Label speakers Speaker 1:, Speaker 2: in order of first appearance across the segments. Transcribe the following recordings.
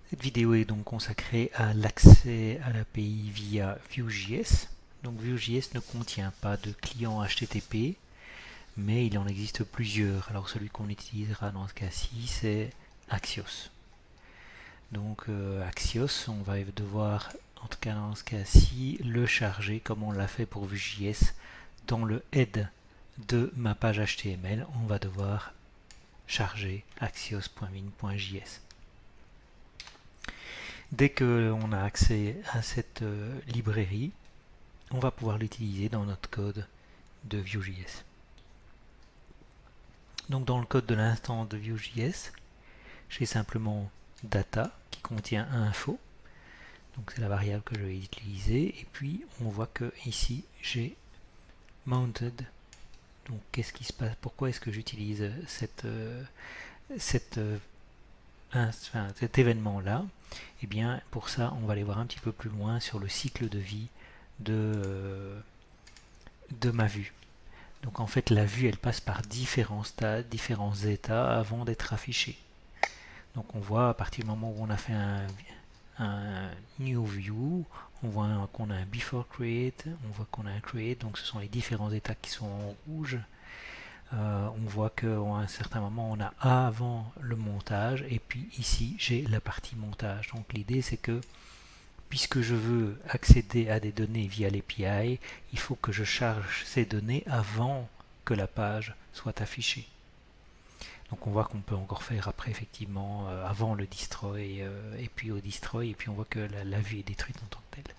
Speaker 1: Cette vidéo est donc consacrée à l'accès à l'API via Vue.js. Donc Vue.js ne contient pas de client HTTP, mais il en existe plusieurs. Alors celui qu'on utilisera dans ce cas-ci, c'est Axios. Donc Axios, on va devoir, en tout cas dans ce cas-ci, le charger comme on l'a fait pour Vue.js dans le head de ma page HTML. On va devoir charger axios.min.js. Dès qu'on a accès à cette librairie, on va pouvoir l'utiliser dans notre code de Vue.js. Donc dans le code de l'instance de Vue.js, j'ai simplement data qui contient info. Donc c'est la variable que je vais utiliser. Et puis on voit que ici j'ai mounted. Donc qu'est-ce qui se passe? Pourquoi est-ce que j'utilise cet événement-là? Et bien pour ça, on va aller voir un petit peu plus loin sur le cycle de vie de ma vue. Donc en fait la vue elle passe par différents stades, différents états avant d'être affichée. Donc on voit à partir du moment où on a fait un new view, on voit qu'on a un before create, on voit qu'on a un create, donc ce sont les différents états qui sont en rouge. On voit qu'à un certain moment on a avant le montage et puis ici j'ai la partie montage. Donc l'idée c'est que puisque je veux accéder à des données via l'API, il faut que je charge ces données avant que la page soit affichée. Donc on voit qu'on peut encore faire après effectivement avant le destroy et puis au destroy et puis on voit que la vue est détruite en tant que telle.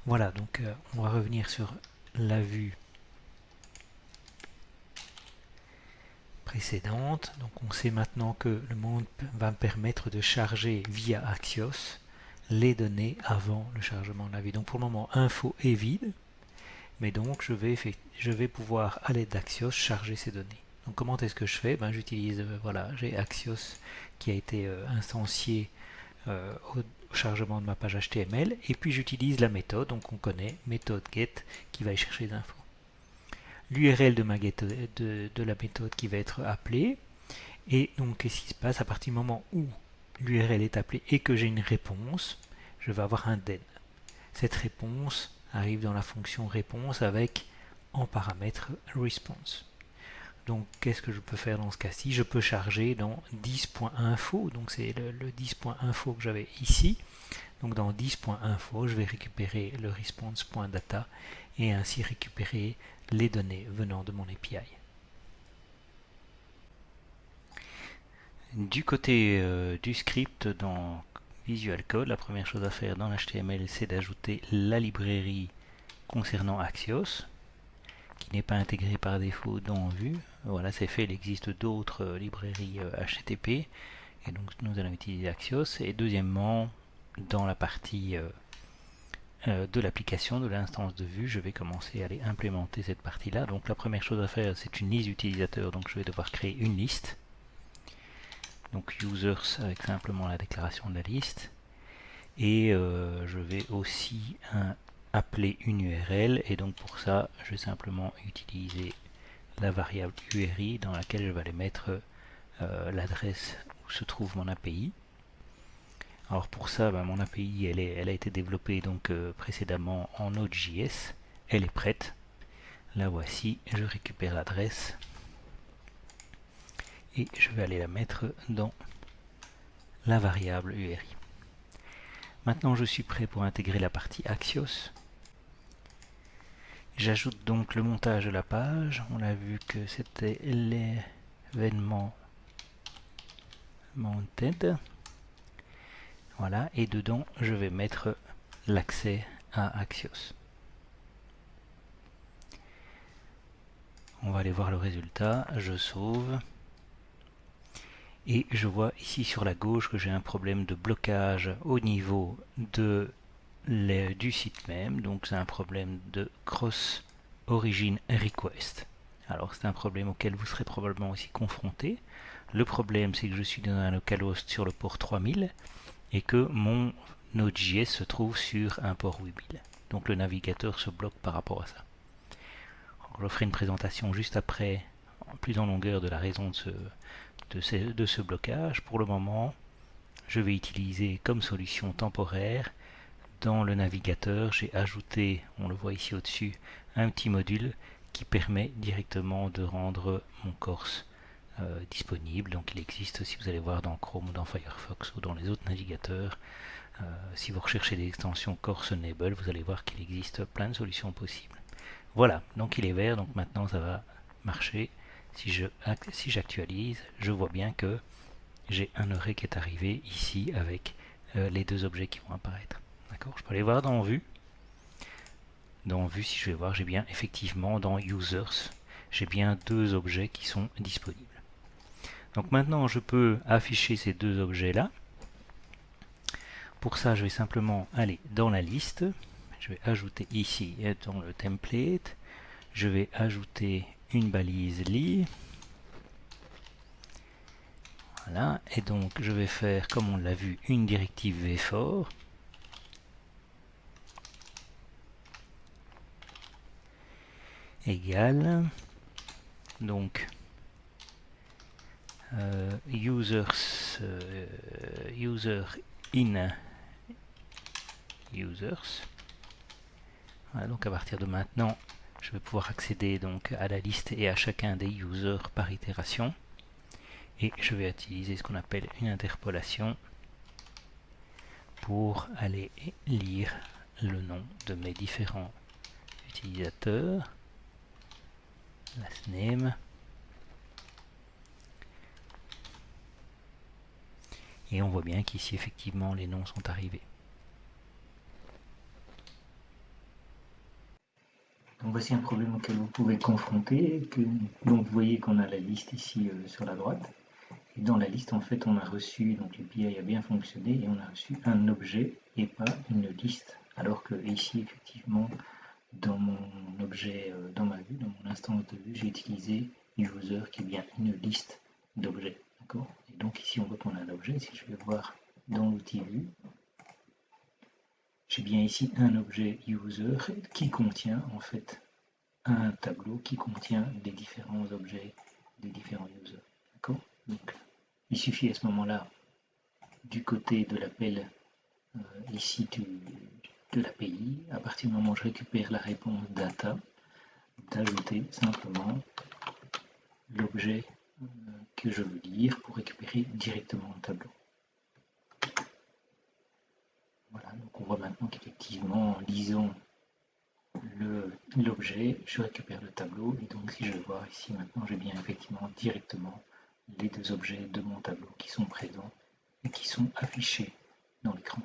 Speaker 1: Voilà, donc on va revenir sur la vue précédente. Donc on sait maintenant que le monde va me permettre de charger via Axios les données avant le chargement de la vue. Donc pour le moment info est vide, mais donc je vais pouvoir à l'aide d'Axios charger ces données. Donc comment est-ce que je fais? J'utilise, voilà, j'ai Axios qui a été instancié au chargement de ma page HTML et puis j'utilise la méthode, donc on connaît méthode get qui va aller chercher les infos. L'URL de la méthode qui va être appelée et donc qu'est-ce qui se passe à partir du moment où l'URL est appelée et que j'ai une réponse, je vais avoir un den. Cette réponse arrive dans la fonction réponse avec en paramètre response. Donc qu'est-ce que je peux faire dans ce cas-ci? Je peux charger dans 10.info, donc c'est le 10.info que j'avais ici. Donc dans 10.info, je vais récupérer le response.data et ainsi récupérer les données venant de mon API. Du côté du script dans Visual Code, la première chose à faire dans l'HTML, c'est d'ajouter la librairie concernant Axios, qui n'est pas intégrée par défaut dans Vue. Voilà, c'est fait, il existe d'autres librairies HTTP, et donc nous allons utiliser Axios. Et deuxièmement, dans la partie de l'application, de l'instance de Vue, je vais commencer à aller implémenter cette partie-là. Donc la première chose à faire, c'est une liste d'utilisateurs, donc je vais devoir créer une liste. Donc users avec simplement la déclaration de la liste. Et je vais aussi appeler une URL, et donc pour ça, je vais simplement utiliser la variable URI dans laquelle je vais aller mettre l'adresse où se trouve mon API. Alors pour ça, mon API elle a été développée donc précédemment en Node.js, elle est prête. La voici, je récupère l'adresse et je vais aller la mettre dans la variable URI. Maintenant je suis prêt pour intégrer la partie Axios. J'ajoute donc le montage de la page. On a vu que c'était l'événement mounted. Voilà, et dedans je vais mettre l'accès à Axios. On va aller voir le résultat. Je sauve. Et je vois ici sur la gauche que j'ai un problème de blocage au niveau du site même. Donc c'est un problème de cross origin request. Alors c'est un problème auquel vous serez probablement aussi confronté. Le problème c'est que je suis dans un localhost sur le port 3000 et que mon Node.js se trouve sur un port 8000. Donc le navigateur se bloque par rapport à ça. Alors, je ferai une présentation juste après, plus en longueur, de la raison de ce blocage. Pour le moment, je vais utiliser comme solution temporaire. Dans le navigateur, j'ai ajouté, on le voit ici au-dessus, un petit module qui permet directement de rendre mon Corse disponible. Donc il existe, si vous allez voir dans Chrome ou dans Firefox ou dans les autres navigateurs, si vous recherchez des extensions Corse Enable, vous allez voir qu'il existe plein de solutions possibles. Voilà, donc il est vert, donc maintenant ça va marcher. Si j'actualise, je vois bien que j'ai un arrêt qui est arrivé ici avec les deux objets qui vont apparaître. D'accord, je peux aller voir dans Vue. Dans Vue, si je vais voir, j'ai bien effectivement dans Users, j'ai bien deux objets qui sont disponibles. Donc maintenant, je peux afficher ces deux objets-là. Pour ça, je vais simplement aller dans la liste. Je vais ajouter ici, dans le template, je vais ajouter une balise li. Voilà, et donc je vais faire, comme on l'a vu, une directive vFor. Égale, donc user in users. Voilà, donc à partir de maintenant, je vais pouvoir accéder donc à la liste et à chacun des users par itération. Et je vais utiliser ce qu'on appelle une interpolation pour aller lire le nom de mes différents utilisateurs. Last name. Et on voit bien qu'ici effectivement les noms sont arrivés. Donc voici un problème auquel vous pouvez confronter. Donc vous voyez qu'on a la liste ici sur la droite. Et dans la liste, en fait, on a reçu, donc l'API a bien fonctionné, et on a reçu un objet et pas une liste. Alors que ici, effectivement, dans mon objet, dans ma vue, dans mon instance de vue, j'ai utilisé user qui est bien une liste d'objets. D'accord. Et donc ici, on voit qu'on a un objet. Si je vais voir dans l'outil vue, j'ai bien ici un objet user qui contient en fait un tableau qui contient les différents objets des différents users. D'accord. Donc il suffit à ce moment-là, du côté de l'appel ici de l'API, à partir du moment où je récupère la réponse data, d'ajouter simplement l'objet que je veux lire pour récupérer directement le tableau. Voilà, donc on voit maintenant qu'effectivement, en lisant l'objet, je récupère le tableau, et donc si je vois ici maintenant, j'ai bien effectivement directement les deux objets de mon tableau qui sont présents et qui sont affichés dans l'écran.